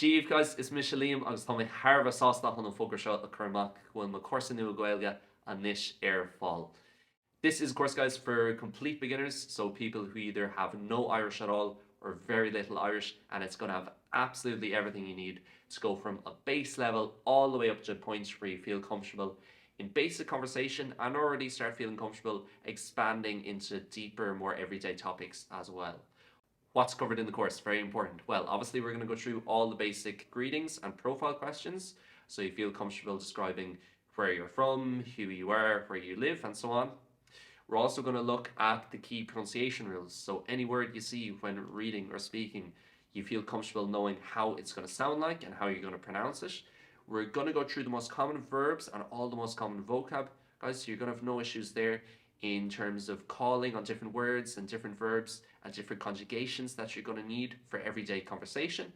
Díomh guys, is mis Liam agus tá mé Harbh sásnach an fógur seo a chumach bhfuil my course nua Gaeilge a nish fall. This is of course guys for complete beginners, so people who either have no Irish at all or very little Irish, and it's going to have absolutely everything you need to go from a base level all the way up to points where you feel comfortable in basic conversation and already start feeling comfortable expanding into deeper, more everyday topics as well. What's covered in the course? Very important. Well, obviously we're going to go through all the basic greetings and profile questions, so you feel comfortable describing where you're from, who you are, where you live, and so on. We're also going to look at the key pronunciation rules, so any word you see when reading or speaking, you feel comfortable knowing how it's going to sound like and how you're going to pronounce it. We're going to go through the most common verbs and all the most common vocab, guys, so you're going to have no issues there in terms of calling on different words and different verbs and different conjugations that you're going to need for everyday conversation.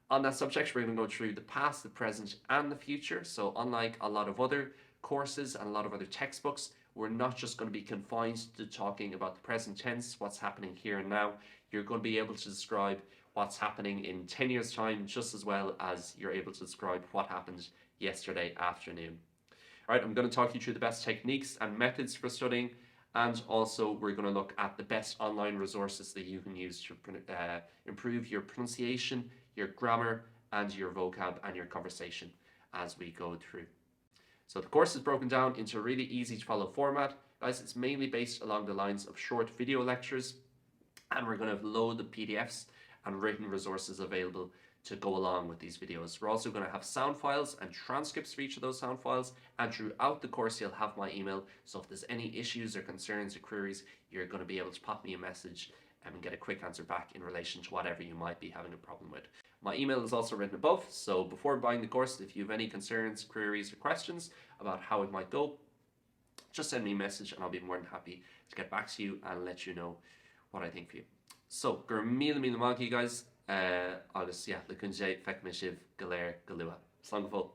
On that subject, we're going to go through the past, the present, and the future. So unlike a lot of other courses and a lot of other textbooks, we're not just going to be confined to talking about the present tense, what's happening here and now. You're going to be able to describe what's happening in 10 years' time just as well as you're able to describe what happened yesterday afternoon. All right, I'm going to talk you through the best techniques and methods for studying, and also we're going to look at the best online resources that you can use to improve your pronunciation, your grammar, and your vocab and your conversation as we go through. So the course is broken down into a really easy to follow format. Guys, it's mainly based along the lines of short video lectures, and we're going to have load of PDFs and written resources available to go along with these videos. We're also going to have sound files and transcripts for each of those sound files, and throughout the course you'll have my email, so if there's any issues or concerns or queries, you're going to be able to pop me a message and get a quick answer back in relation to whatever you might be having a problem with. My email is also written above, so before buying the course, if you have any concerns, queries or questions about how it might go, just send me a message and I'll be more than happy to get back to you and let you know what I think for you. So, gur míle maith, guys. Agus, yeah, le cunn sé feic me sibh go léir go luath. Slán go fóill.